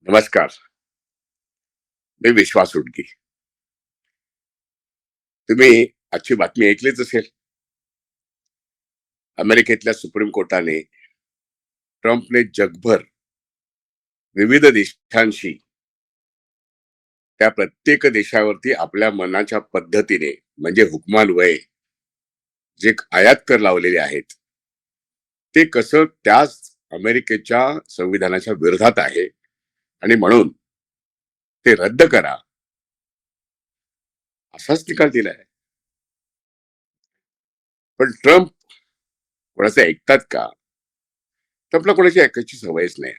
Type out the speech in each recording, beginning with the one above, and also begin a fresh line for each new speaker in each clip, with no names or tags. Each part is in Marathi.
नमस्कार. मी विश्वास उडगी. तुम्ही आजची बातमी ऐकलीच असेल. अमेरिकेतल्या सुप्रीम कोर्टाने ट्रम्पने जगभर विविध देशांशी त्या प्रत्येक देशावरती आपल्या मनाच्या पद्धतीने म्हणजे हुकमान्वये जे आयात कर लावलेले आहेत, ते कसं त्याच अमेरिकेच्या संविधानाच्या विरोधात आहे आणि म्हणून ते रद्द करा, असाच निकाल दिलाय. पण ट्रम्प कोणाचे ऐकतात का? ट्रम्पला कोणाची ऐकायची सवयच नाही.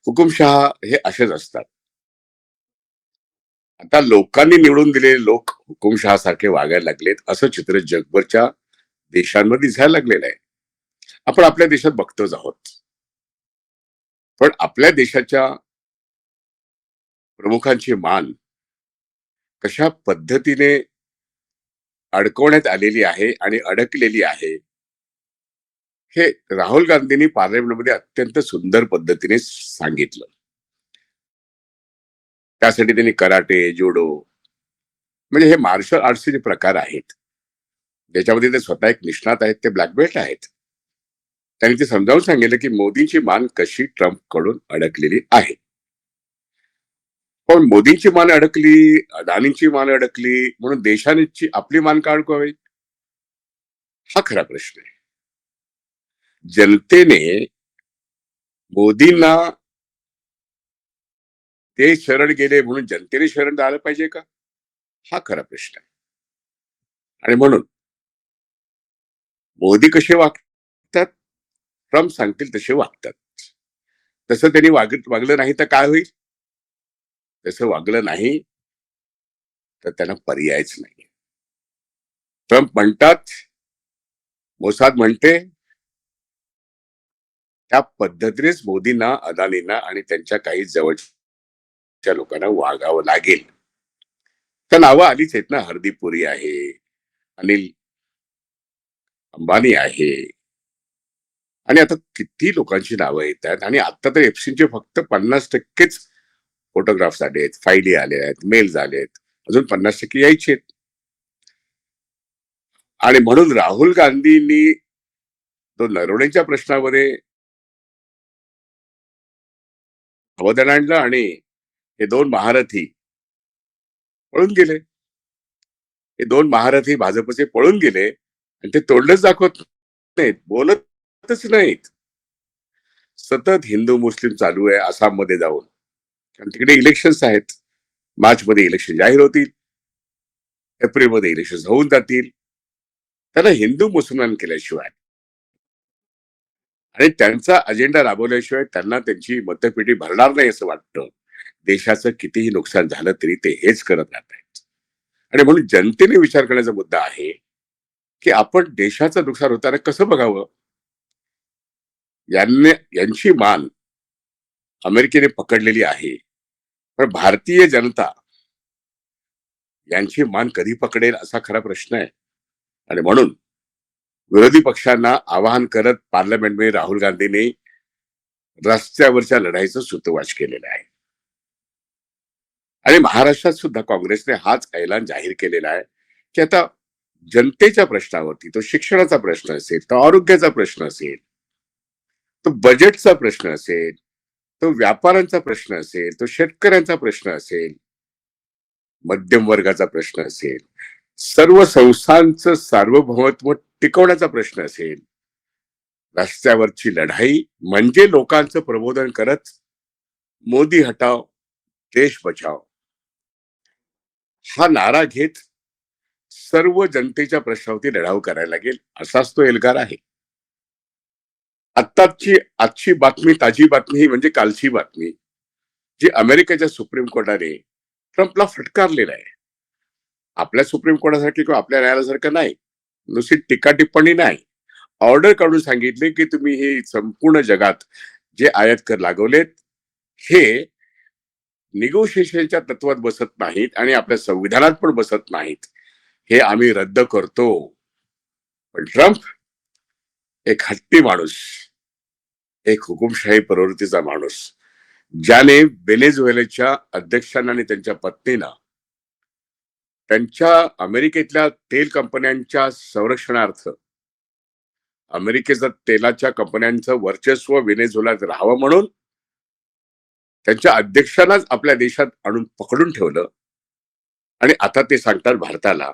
हुकुमशहा हे असेच असतात. आता लोकांनी निवडून दिलेले लोक हुकुमशहासारखे वागायला लागलेत, असं चित्र जगभरच्या देशांमध्ये दिसायला लागलेलं आहे. आपण आपल्या देशात बघतोच आहोत. पण आपल्या देशाच्या प्रमुखांची मान कशा पद्धतीने अडकवण्यात आलेली आहे आणि अडकलेली आहे, हे राहुल गांधींनी पार्लमेंटमध्ये अत्यंत सुंदर पद्धतीने सांगितलं. त्यासाठी त्यांनी कराटे, जुडो म्हणजे हे मार्शल आर्टचे जे प्रकार आहेत, ज्याच्यामध्ये ते स्वतः एक निष्णात आहेत, ते ब्लॅक बेल्ट आहेत. त्यांनी ते समजावून सांगितलं की मोदींची मान कशी ट्रम्प कडून अडकलेली आहे. पण मोदींची मान अडकली, अदानींची मान अडकली, म्हणून देशांची आपली मान का अडकवावी? हा खरा प्रश्न आहे. जनतेने मोदींना ते शरण गेले म्हणून जनतेने शरण आलं पाहिजे का? हा खरा प्रश्न आहे. आणि म्हणून मोदी कसे वागतात, ट्रम्प सांगतील तसे वागतात. तसं त्यांनी वागलं नाही तर काय होईल? तसं वागलं नाही तर त्यांना पर्यायच नाही. ट्रम्प म्हणतात, मोसाद म्हणते, त्या पद्धतीनेच मोदींना, अदानींना आणि त्यांच्या काही जवळच्या लोकांना वागावं लागेल. तर नावं आलीच आहेत ना, हरदीप पुरी आहे, अनिल अंबानी आहे आणि आता किती लोकांची नावं येत आहेत आणि आता तर एफसीचे फक्त 50%च फोटोग्राफ्स आले आहेत, फाईली आल्या आहेत, मेल्स आले आहेत. अजून 50% यायचे आहेत. आणि म्हणून राहुल गांधींनी तो नरवणेच्या प्रश्नामध्ये अवदान आणलं आणि हे दोन महारथी पळून गेले. हे दोन महारथी भाजपचे पळून गेले आणि ते तोंडच दाखवत नाहीत, बोलतच नाहीत. सतत हिंदू मुस्लिम चालू आहे आसाममध्ये जाऊन. कारण तिकडे इलेक्शन्स आहेत. मार्चमध्ये इलेक्शन जाहीर होतील, एप्रिलमध्ये इलेक्शन होऊन जातील. त्यांना हिंदू मुसलमान केल्याशिवाय आणि त्यांचा अजेंडा राबवल्याशिवाय त्यांना त्यांची मतपेटी भरणार नाही असं वाटतं. देशाचं कितीही नुकसान झालं तरी ते हेच करत राहत आहेत. आणि म्हणून जनतेने विचार करण्याचा मुद्दा आहे की आपण देशाचं नुकसान होताना कसं बघावं. यांची मान अमेरिकेने पकडलेली आहे, पण भारतीय जनता यांची मान कधी पकडेल असा खरा प्रश्न आहे. आणि म्हणून विरोधी पक्षांना आवाहन करत पार्लमेंटमध्ये राहुल गांधींनी रस्त्यावरच्या लढाईचं सूतोवाच केलेलं आहे. आणि महाराष्ट्रात सुद्धा काँग्रेसने हाच ऐलान जाहीर केलेला आहे की आता जनतेच्या प्रश्नावरती, तो शिक्षणाचा प्रश्न असेल, तो आरोग्याचा प्रश्न असेल, तो बजेटचा प्रश्न असेल, तो व्यापाऱ्यांचा प्रश्न असेल, तो शेतकऱ्यांचा प्रश्न असेल, मध्यम वर्गाचा प्रश्न असेल, सर्व संस्थांचं सार्वभौमत्व टिकवण्याचा प्रश्न असेल, रस्त्यावरची लढाई म्हणजे लोकांचं प्रबोधन करत मोदी हटाव, देश बचाव हा नारा घेत सर्व जनतेच्या प्रश्नावरती लढाऊ करायला लागेल, असाच तो एल्गार आहे. आजची बातमी, ताजी बातमी ही म्हणजे कालची बातमी, जी अमेरिकेच्या सुप्रीम कोर्टाने ट्रम्पला फटकारलेला आहे. आपल्या सुप्रीम कोर्टासारखी किंवा आपल्या न्यायालयासारखं नाही, नुसती टीका टिप्पणी नाही, ऑर्डर काढून सांगितले की तुम्ही हे संपूर्ण जगात जे आयात कर लागवलेत, हे निगोशिएशनच्या तत्वात बसत नाहीत आणि आपल्या संविधानात पण बसत नाहीत, हे आम्ही रद्द करतो. पण ट्रम्प एक हट्टी माणूस, एक हुकुमशाही प्रवृत्तीचा माणूस, ज्याने व्हेनेझुएलाच्या अध्यक्षांना आणि त्यांच्या पत्नीला त्यांच्या अमेरिकेतल्या तेल कंपन्यांच्या संरक्षणार्थ अमेरिकेचं तेलाच्या कंपन्यांचं वर्चस्व व्हेनेझुएलात राहावं म्हणून त्यांच्या अध्यक्षांनाच आपल्या देशात आणून पकडून ठेवलं. आणि आता ते सांगतात भारताला,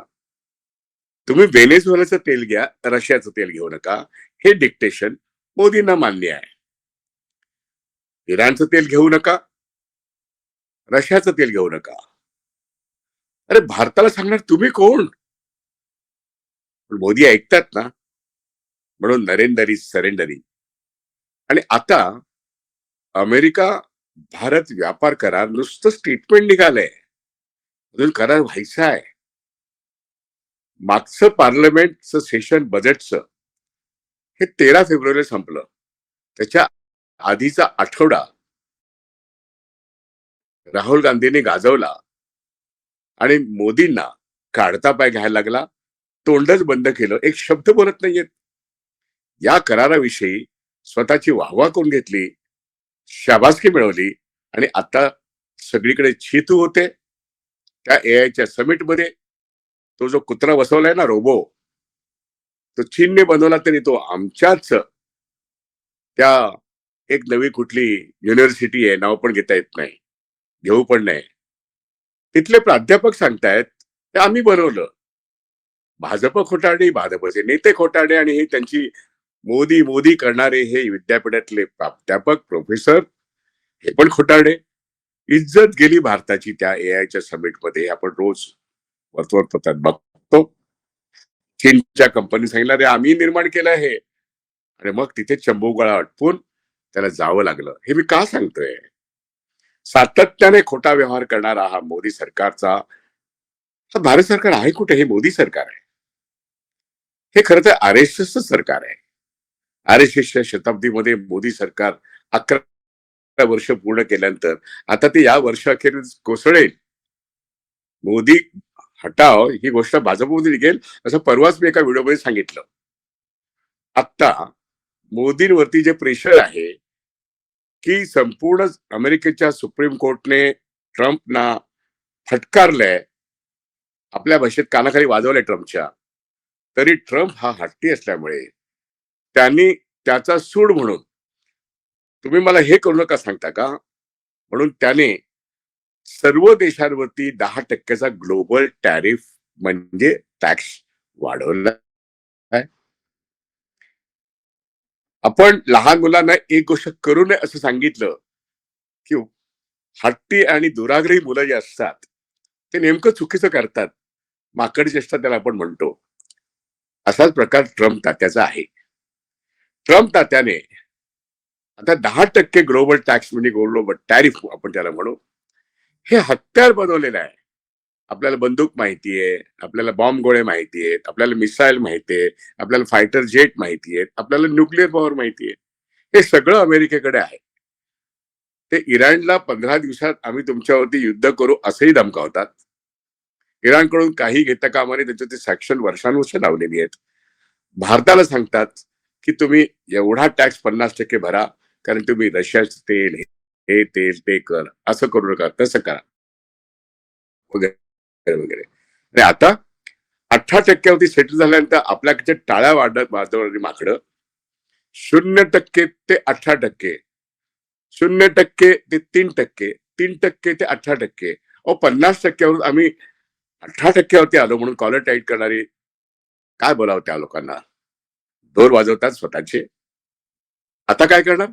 तुम्ही व्हेनेझुएलाचं तेल घ्या, रशियाचं तेल घेऊ नका. हे डिक्टेशन मोदींना मान्य आहे. इराणचं तेल घेऊ नका, रशियाचं तेल घेऊ नका. अरे भारताला सांगणार तुम्ही कोण? पण मोदी ऐकतात ना, म्हणून नरेंदर इज सरेंडरिंग. आणि आता अमेरिका भारत व्यापार करार नुसतं स्टेटमेंट निघालंय, अजून करार व्हायचा आहे. मागचं पार्लमेंटचं सेशन बजेटचं हे 13 फेब्रुवारीला संपलं. त्याच्या आधीचा आठवडा राहुल गांधींनी गाजवला आणि मोदींना काढता पाय घ्यायला लागला. तोंडच बंद केलं, एक शब्द बोलत नाहीयेत. या कराराविषयी स्वतःची वाहवा करून घेतली, शाबासकी मिळवली आणि आता सगळीकडे चीतू होते. त्या एआयच्या समिटमध्ये तो जो कुत्रा बसवलाय ना, रोबो, तो चीनने बनवला तरी तो आमच्याच त्या एक नवी कुठली युनिव्हर्सिटी आहे, नाव पण घेता येत नाही, घेऊ पण नाही. तिथले प्राध्यापक सांगतायत ते आम्ही बनवलं. भाजप खोटारडे, भाजपचे नेते खोटारडे आणि हे त्यांची मोदी मोदी करणारे हे विद्यापीठातले प्राध्यापक प्रोफेसर हे पण खोटारडे. इज्जत गेली भारताची त्या एआयच्या समिटमध्ये. आपण रोज वर्तमानपत्रात बघतो. चीनच्या कंपनी सांगितलं रे आम्ही निर्माण केलं हे, आणि मग तिथे चंबुगळा अटपून त्याला जावं लागलं. हे मी का सांगतोय? सातत्याने खोटा व्यवहार करणारा हा मोदी सरकारचा, हा भारत सरकार आहे कुठे? हे मोदी सरकार आहे. हे खरं तर आरएसएसचं सरकार आहे. आरएसएसच्या शताब्दीमध्ये मोदी सरकार 11 वर्ष पूर्ण केल्यानंतर आता ते या वर्षाखेरीस कोसळेल. मोदी हटाव ही गोष्ट भाजपमध्ये निघेल असं परवाच मी एका व्हिडिओमध्ये सांगितलं. आता मोदींवरती जे प्रेशर आहे की संपूर्ण अमेरिकेच्या सुप्रीम कोर्टने ट्रम्पना फटकारलंय, आपल्या भाषेत कानाखाली वाजवलंय ट्रम्पच्या, तरी ट्रम्प हा हट्टी असल्यामुळे त्यांनी त्याचा सूड म्हणून तुम्ही मला हे करू नका सांगता का, म्हणून त्याने सर्व देशांवरती 10% ग्लोबल टॅरिफ म्हणजे टॅक्स वाढवला आहे. आपण लहान मुलांना एक गोष्ट करू नये असं सांगितलं की हट्टी आणि दुराग्रही मुलं जे असतात ते नेमकं चुकीचं करतात. माकड चेष्टा त्याला आपण म्हणतो. असाच प्रकार ट्रम्प तात्याचा आहे. ट्रम्प तात्याने आता 10% ग्लोबल टॅक्स म्हणजे ग्लोबल टॅरिफ आपण त्याला म्हणू, हे हत्यार बनवलेलं आहे. आपल्याला बंदूक माहितीये, आपल्याला बॉम्ब गोळे माहितीयेत, आपल्याला मिसाईल माहितीये, आपल्याला फायटर जेट माहितीयेत, आपल्याला न्यूक्लिअर पॉवर माहितीये. हे सगळं अमेरिकेकडे आहे. ते इराणला 15 दिवसात आम्ही तुमच्यावरती युद्ध करू असंही धमकावतात. इराणकडून काही घेता कामा नये, त्याच्यात ते सॅक्शन वर्षानुवर्ष लावलेली आहेत. भारताला सांगतात की तुम्ही एवढा टॅक्स 50% भरा, कारण तुम्ही रशियाचं तेल, हे तेल ते कर, असं करू नका, तसं करा वगैरे वगैरे. आणि आता 18% सेटल झाल्यानंतर आपल्याकडे टाळ्या वाजवणारी माकडं 0% ते 18%, 0% ते 3%, 3% ते 18%, 50%वरून आम्ही 18%वरती आलो म्हणून कॉलर टाईट करणारी, काय बोलावं त्या लोकांना? ढोल वाजवतात स्वतःचे. आता काय करणार?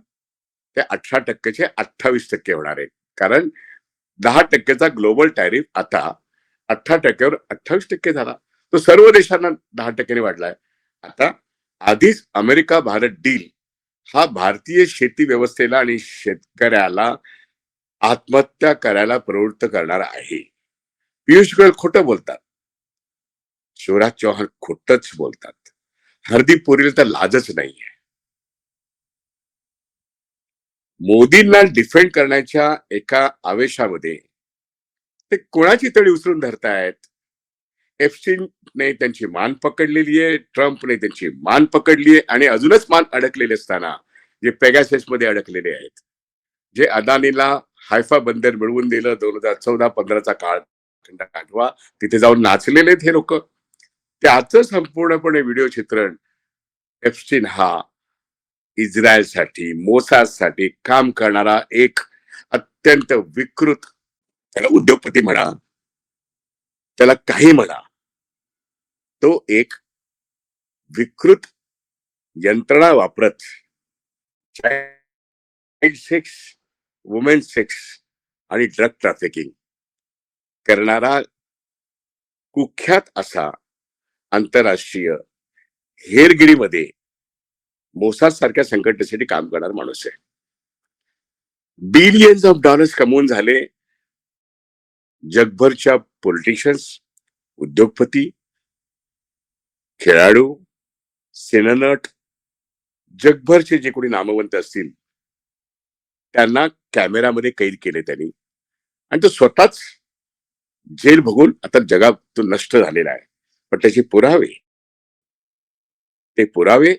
ते 18%चे 28% होणार आहे, कारण 10%चा ग्लोबल टॅरिफ आता 18%वर 28% झाला. तो सर्व देशांना 10%ने वाढलाय. आता आधीच अमेरिका भारत डील हा भारतीय शेती व्यवस्थेला आणि शेतकऱ्याला आत्महत्या करायला प्रवृत्त करणार आहे. पियुष गोयल खोटं बोलतात, शिवराज चौहान खोटच बोलतात, हरदीप पुरीला तर लाजच नाहीये. मोदींना डिफेंड करण्याच्या एका आवेशामध्ये ते कोणाची तळी उचलून धरतायत. एफस्टीनने त्यांची मान पकडलेली आहे, ट्रम्पने त्यांची मान पकडली आहे, आणि अजूनच मान अडकलेले असताना जे पेगासस मध्ये अडकलेले आहेत, जे अदानीला हायफा बंदर मिळवून दिलं 2014-15चा काळ आठवा, तिथे जाऊन नाचलेले हे लोक. त्याचं संपूर्णपणे व्हिडिओ चित्रण एप्स्टीन हा इस्रायलसाठी मोसादसाठी काम करणारा एक अत्यंत विकृत, त्याला उद्योगपती म्हणा, त्याला काही म्हणा, तो एक विकृत यंत्रणा वापरत चाइल्ड सेक्स, वुमेन सेक्स आणि ड्रग ट्रॅफिकिंग करणारा कुख्यात असा आंतरराष्ट्रीय हेरगिरीमध्ये मोसाद सारख्या संघटनेसाठी काम करणारा माणूस आहे. बिलियन्स ऑफ डॉलर्स कमवून झाले जगभरच्या पॉलिटिशियन्स, उद्योगपती, खेळाडू, सिनेनट, जगभरचे जे कोणी नामवंत असतील त्यांना कॅमेरामध्ये कैद केले त्यांनी, आणि तो स्वतःच जेल भोगून आता जगात तो नष्ट झालेला आहे. पण त्याचे पुरावे, ते पुरावे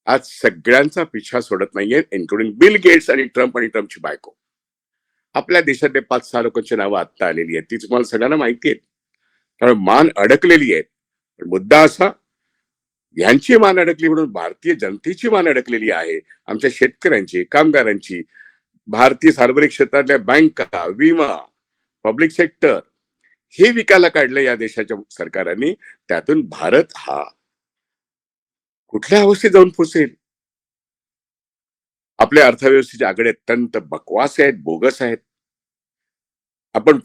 आज सगळ्यांचा पिछा सोडत नाहीये, इन्क्लुडिंग बिल गेट्स आणि ट्रम्पची बायको. आपल्या देशातले 5-6 लोकांची नावं आत्ता आलेली आहेत, ती तुम्हाला सगळ्यांना माहिती आहेत. त्यामुळे मान अडकलेली आहे. पण मुद्दा असा, यांची मान अडकली म्हणून भारतीय जनतेची मान अडकलेली आहे. आमच्या शेतकऱ्यांची, कामगारांची, भारतीय सार्वजनिक क्षेत्रातल्या बँका, विमा, पब्लिक सेक्टर हे विकायला काढलं या देशाच्या सरकारांनी. त्यातून भारत हा कुठल्या अवस्थेत जाऊन पोहोचेल? आपल्या अर्थव्यवस्थेचे आकडे अत्यंत बकवास आहेत, बोगस आहेत. आपण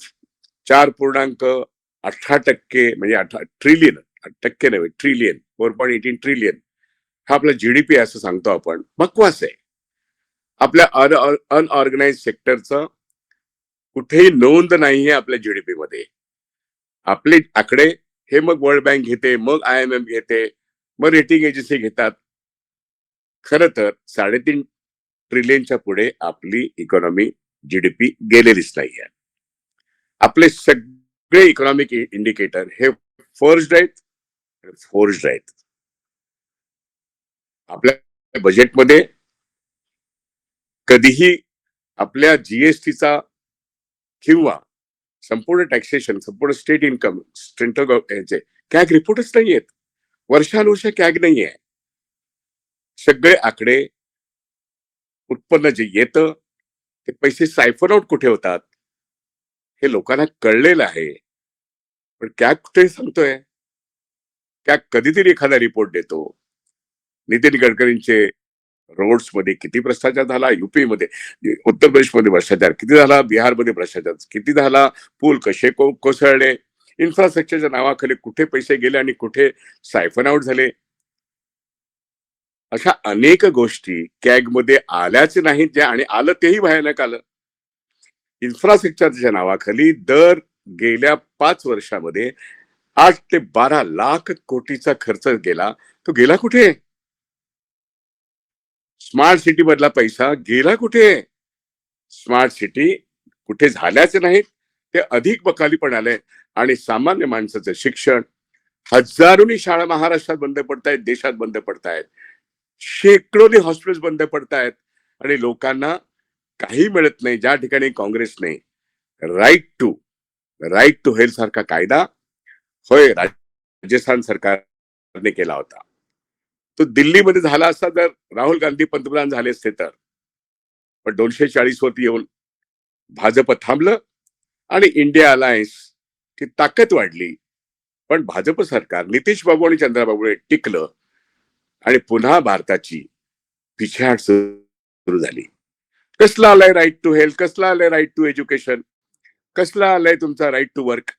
4.18% म्हणजे ट्रिलियन, टक्के नव्हे ट्रिलियन, 4.18 ट्रिलियन हा आपला जीडीपी असं सांगतो आपण, बकवास आहे. आपल्या अनऑर्गनाइज सेक्टरचं कुठेही नोंद नाहीये आपल्या जीडीपी मध्ये. आपले आकडे हे मग वर्ल्ड बँक घेते, मग IMF घेते, मग रेटिंग एजन्सी घेतात. खर तर 3.5 ट्रिलियनच्या पुढे आपली इकॉनॉमी, जीडीपी गेलेलीच नाहीये. आपले सगळे इकॉनॉमिक इंडिकेटर हे फर्स्ट आहेत, फोर्स्ड आहेत. आपल्या बजेटमध्ये कधीही आपल्या जीएसटीचा किंवा संपूर्ण टॅक्सेशन, संपूर्ण स्टेट इन्कम, सेंट्रल कॅग रिपोर्टच नाहीयेत. वर्षानुवर्ष कॅग नाहीये. सगळे आकडे, उत्पन्न जे येतं ते पैसे सायफर आउट कुठे होतात हे लोकांना कळलेलं आहे. पण कॅग कुठे सांगतोय? कॅग कधीतरी एखादा रिपोर्ट देतो. नितीन गडकरींचे रोड्स मध्ये किती भ्रष्टाचार झाला, युपी मध्ये, उत्तर प्रदेशमध्ये भ्रष्टाचार किती झाला, बिहारमध्ये भ्रष्टाचार किती झाला, पूल कसे कोसळले, इन्फ्रास्ट्रक्चरच्या नावाखाली कुठे पैसे गेले आणि कुठे सायफन आउट झाले, अशा अनेक गोष्टी कॅग मध्ये आल्याच नाहीत, ज्या आणि आलं तेही भयानक आलं. इन्फ्रास्ट्रक्चरच्या नावाखाली दर गेल्या 5 वर्षामध्ये 8 ते 12 लाख कोटीचा खर्च गेला. तो गेला कुठे? स्मार्ट सिटी मधला पैसा गेला कुठे? स्मार्ट सिटी कुठे झाल्याच नाहीत, ते अधिक बकाली पण आलंय. आणि सामान्य माणसाचं शिक्षण, हजारोनी शाळा महाराष्ट्रात बंद पडतायत, देशात बंद पडतायत, शेकडोनी हॉस्पिटल्स बंद पडतायत आणि लोकांना काही मिळत नाही. ज्या ठिकाणी काँग्रेसने राईट टू हेल्थ सारखा कायदा, होय, राजस्थान सरकारने केला होता, तो दिल्लीमध्ये झाला असता तर राहुल गांधी पंतप्रधान झाले असते तर. पण 240 वरती येऊन भाजप थांबलं आणि इंडिया अलायन्स ची ताकद वाढली. पण भाजप सरकार नितीश बाबू आणि चंद्राबाबू टिकलं आणि पुन्हा भारताची पिछेहाट सुरू झाली. कसला आलाय राईट टू हेल्थ, कसला आलाय राईट टू एज्युकेशन, कसला आलाय तुमचा राईट टू वर्क?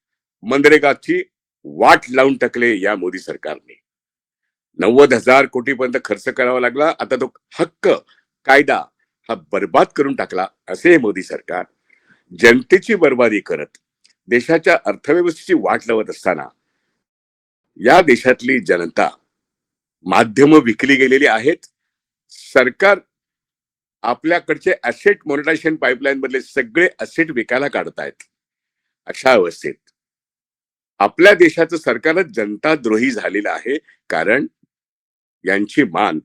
मनरेगाची वाट लावून टाकले या मोदी सरकारने. 90,000 कोटीपर्यंत खर्च करावा लागला. आता तो हक्क कायदा हा बर्बाद करून टाकला. असे मोदी सरकार जनतेची बर्बादी करत देशाच्या अर्थव्यवस्थेची वाट लावत असताना या देशातली जनता, माध्यम विकली गेलेली आहेत. सरकार आपल्याकडचे ऍसेट मॉनिटायझेशन पाईपलाईन मधले सगळे ऍसेट विकायला काढतायत. अशा अवस्थेत आपल्या देशाचं सरकारच जनता द्रोही झालेलं आहे. कारण यांची मान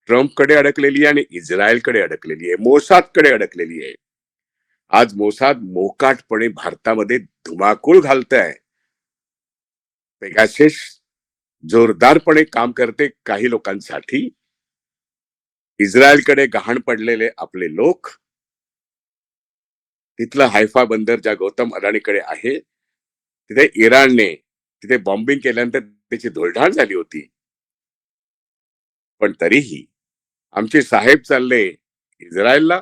ट्रम्पकडे अडकलेली आहे आणि इस्रायलकडे अडकलेली आहे, मोसादकडे अडकलेली आहे. आज मोसाद मोकाटपणे भारतामध्ये धुमाकूळ घालतंय. पेगासिस जोरदारपणे काम करते काही लोकांसाठी. इस्रायलकडे गहाण पडलेले आपले लोक, तिथलं हायफा बंदर ज्या गौतम अदानीकडे आहे, तिथे इराणने तिथे बॉम्बिंग केल्यानंतर त्याची धुळढाण झाली होती. पण तरीही आमचे साहेब चालले इस्रायलला,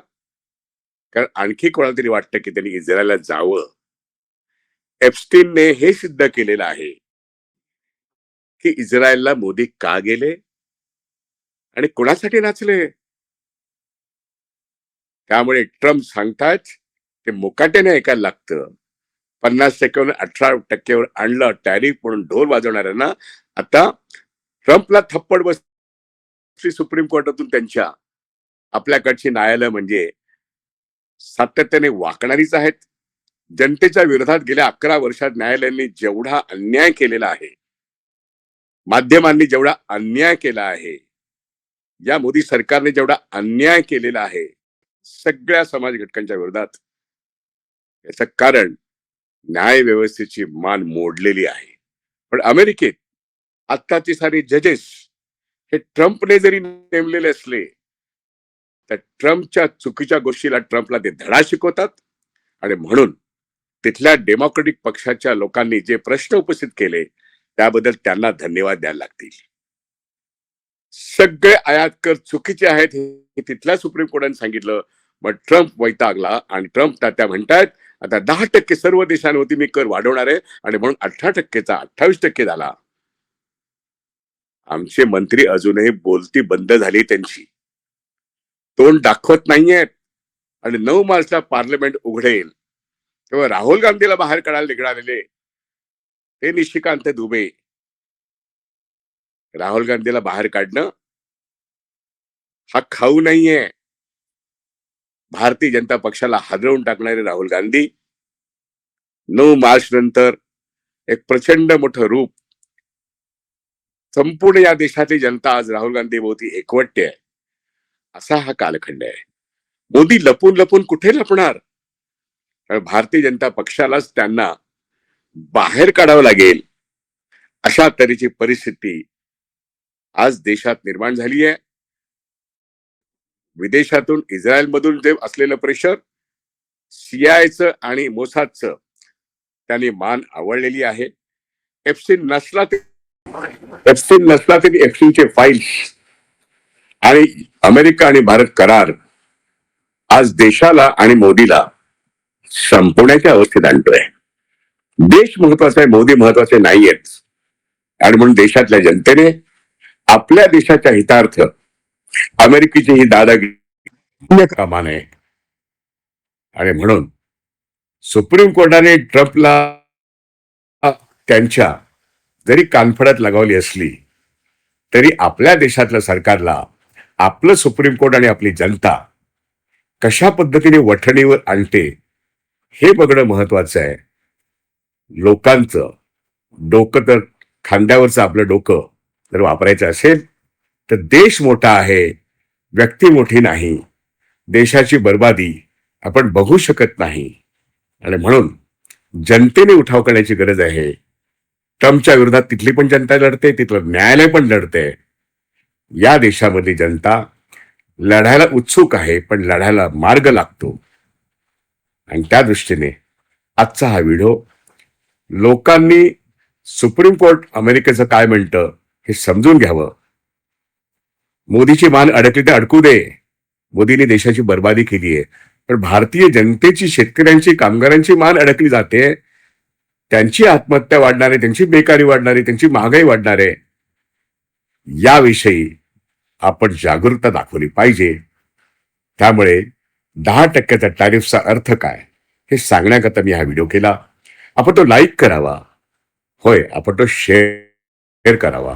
कारण आणखी कोणाला तरी वाटतं की त्यांनी इस्रायलला जावं. एप्स्टीनने हे सिद्ध केलेलं आहे की इस्रायलला मोदी का गेले आणि कोणासाठी नाचले. त्यामुळे ट्रम्प सांगतात ते मुकाट्याने ऐकायला लागतं. 50% 18% आणलं टॅरिफ म्हणून ढोल वाजवणाऱ्यांना आता ट्रम्पला थप्पड बसली सुप्रीम कोर्टातून. त्यांच्या आपल्याकडची न्यायालय म्हणजे सातत्याने वाकणारीच आहेत. जनतेच्या विरोधात गेल्या 11 वर्षात न्यायालयांनी जेवढा अन्याय केलेला आहे, माध्यमांनी जेवढा अन्याय केला आहे, या मोदी सरकारने जेवढा अन्याय केलेला आहे सगळ्या समाज घटकांच्या विरोधात, याचं कारण न्याय व्यवस्थेची मान मोडलेली आहे. पण अमेरिकेत आत्ताची सारी जजेस हे ट्रम्पने जरी नेमलेले असले तर ट्रम्पच्या चुकीच्या गोष्टीला ट्रम्पला ते धडा शिकवतात. आणि म्हणून तिथल्या डेमोक्रेटिक पक्षाच्या लोकांनी जे प्रश्न उपस्थित केले त्याबद्दल त्यांना धन्यवाद द्यायला लागतील. सगळे आयात कर चुकीचे आहेत हे तिथल्या सुप्रीम कोर्टाने सांगितलं. मग ट्रम्प वैतागला आणि ट्रम्प त्या म्हणतायत आता 10% सर्व देशांवरती मी कर वाढवणार आहे आणि म्हणून 18%चा 28% झाला. आमचे मंत्री अजूनही बोलती बंद झाली, त्यांची तोंड दाखवत नाहीयेत. आणि 9 मार्चला पार्लमेंट उघडेल तेव्हा राहुल गांधीला बाहेर काढायला निघालेले ते निशिकांत दुबे, राहुल गांधीला बाहेर काढणं हा खाऊ नाहीये. भारतीय जनता पक्षाला हादरवून टाकणारे राहुल गांधी 9 मार्च नंतर एक प्रचंड मोठं रूप, संपूर्ण या देशातली जनता आज राहुल गांधी भोवती एकवटते आहे, असा हा कालखंड आहे. मोदी लपून लपून कुठे लपणार. भारतीय जनता पक्षालाच त्यांना बाहेर काढावं लागेल अशा तऱ्हेची परिस्थिती आज देशात निर्माण झाली आहे. विदेशातून इस्रायलमधून जे असलेलं प्रेशर, सीआयचं आणि मोसादचं त्यांनी मान आवडलेली आहे. एप्स्टीन नसला तरी एप्स्टीनचे फाईल्स आणि अमेरिका आणि भारत करार आज देशाला आणि मोदीला संपवण्याच्या अवस्थेत आणतोय. देश महत्वाचा आहे, मोदी महत्वाचे नाहीयेत. आणि म्हणून देशातल्या जनतेने आपल्या देशाच्या हितार्थ अमेरिकेची ही दादागिरी कामा नये. आणि म्हणून सुप्रीम कोर्टाने ट्रम्पला त्यांच्या जरी कानफडत लगावली असली तरी आपल्या देशातल्या सरकारला आपलं सुप्रीम कोर्ट आणि आपली जनता कशा पद्धतीने वठणीवर आणते हे बघणं महत्वाचं आहे. लोकांचं डोकं, तर खांद्यावरचं आपलं डोकं जर वापरायचं असेल तर देश मोठा आहे, व्यक्ती मोठी नाही. देशाची बर्बादी आपण बघू शकत नाही. आणि म्हणून जनतेने उठाव करण्याची गरज आहे. ट्रम्पच्या विरोधात तिथली पण जनता लढते, तिथलं न्यायालय पण लढते. या देशामधली जनता लढायला उत्सुक आहे, पण लढायला मार्ग लागतो. आणि त्या दृष्टीने आजचा हा व्हिडिओ लोकांनी सुप्रीम कोर्ट अमेरिकेचं काय म्हणतं हे समजून घ्यावं. मोदीची मान अडकली तर अडकू दे, मोदीने देशाची बर्बादी केली आहे. पण भारतीय जनतेची, शेतकऱ्यांची, कामगारांची मान अडकली जाते. त्यांची आत्महत्या वाढणार आहे, त्यांची बेकारी वाढणार आहे, त्यांची महागाई वाढणार आहे. याविषयी आपण जागरूकता दाखवली पाहिजे. त्यामुळे 10% टॅरिफचा अर्थ काय हे सांगण्याकरता मी हा व्हिडिओ केला. आपण तो लाईक करावा, होय आपण तो शेअर करावा.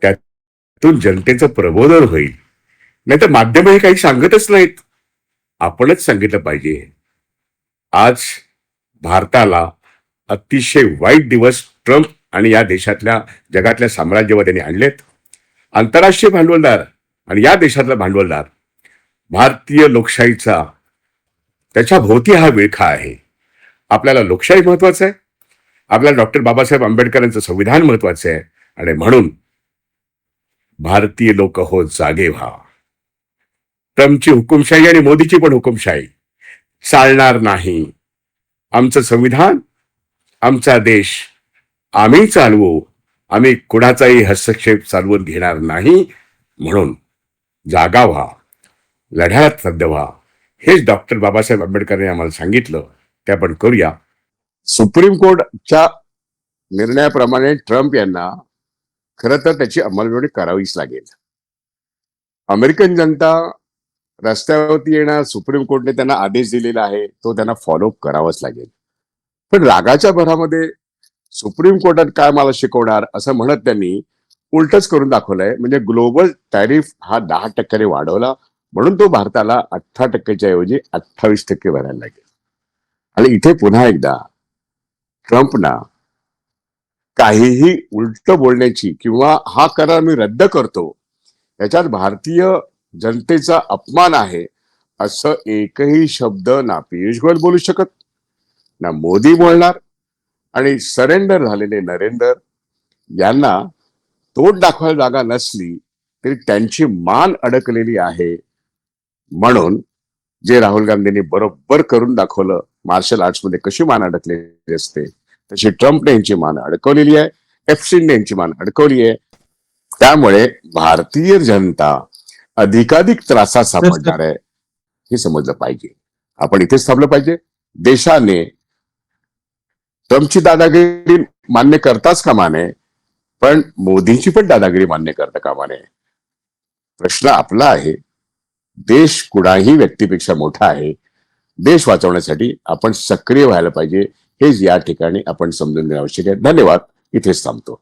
त्यातून जनतेचं प्रबोधन होईल. नाही तर माध्यम हे काही सांगतच नाहीत, आपणच सांगितलं पाहिजे. आज भारताला अतिशय वाईट दिवस ट्रम्प आणि या देशातल्या, जगातल्या साम्राज्यवाद्यांनी आणलेत. आंतरराष्ट्रीय भांडवलदार आणि या देशातला भांडवलदार भारतीय लोकशाहीचा त्याच्या भोवती हा विळखा आहे. आपल्याला लोकशाही महत्वाचं आहे, आपल्याला डॉक्टर बाबासाहेब आंबेडकरांचं संविधान महत्वाचं आहे, आणि म्हणून भारतीय लोक हो जागे व्हा. ट्रम्पची हुकुमशाही आणि मोदीची पण हुकुमशाही चालणार नाही. आमचं संविधान, आमचा देश आम्ही चालवू, आम्ही कुणाचाही हस्तक्षेप चालवून घेणार नाही. म्हणून जागा व्हा, लढ्यात सज्ज व्हा. हेच डॉक्टर बाबासाहेब आंबेडकरांनी आम्हाला सांगितलं, ते आपण करूया. सुप्रीम कोर्टच्या निर्णयाप्रमाणे ट्रम्प यांना खरं तर त्याची अंमलबजावणी करावीच लागेल. अमेरिकन जनता रस्त्यावरती येणार, सुप्रीम कोर्टने त्यांना आदेश दिलेला आहे, तो त्यांना फॉलो करावाच लागेल. पण रागाच्या भरामध्ये सुप्रीम कोर्टात काय मला शिकवणार असं म्हणत त्यांनी उलटच करून दाखवलंय. म्हणजे ग्लोबल टॅरिफ हा 10% वाढवला, म्हणून तो भारताला 18%च्या ऐवजी 28% भरायला लागेल. आणि इथे पुन्हा एकदा ट्रम्पना काहीही उलट बोलण्याची किंवा हा करार मी रद्द करतो याच्यात भारतीय जनतेचा अपमान आहे असं एकही शब्द ना पियुष गोयल बोलू शकत, ना मोदी बोलणार. आणि सरेंडर झालेले नरेंद्र यांना तोड दाखवायला जागा नसली तरी त्यांची मान अडकलेली आहे. म्हणून जे राहुल गांधींनी बरोबर करून दाखवलं, मार्शल आर्ट्स मध्ये कशी मान अडकलेली असते तशी ट्रम्पने यांची मान अडकवलेली आहे, एप्स्टीनने यांची मान अडकवली आहे. त्यामुळे भारतीय जनता अधिकाधिक त्रासात सापडणार आहे हे समजलं पाहिजे. आपण इथेच थांबलं पाहिजे. देशाने ट्रम्पची दादागिरी मान्य करताच कामा नये, पण मोदींची पण दादागिरी मान्य करता कामा नये. प्रश्न आपला आहे, देश कुणाही व्यक्तीपेक्षा मोठा आहे. देश वाचवण्यासाठी आपण सक्रिय व्हायला पाहिजे, हेच या ठिकाणी आपण समजून घेणं आवश्यक आहे. धन्यवाद. इथेच थांबतो.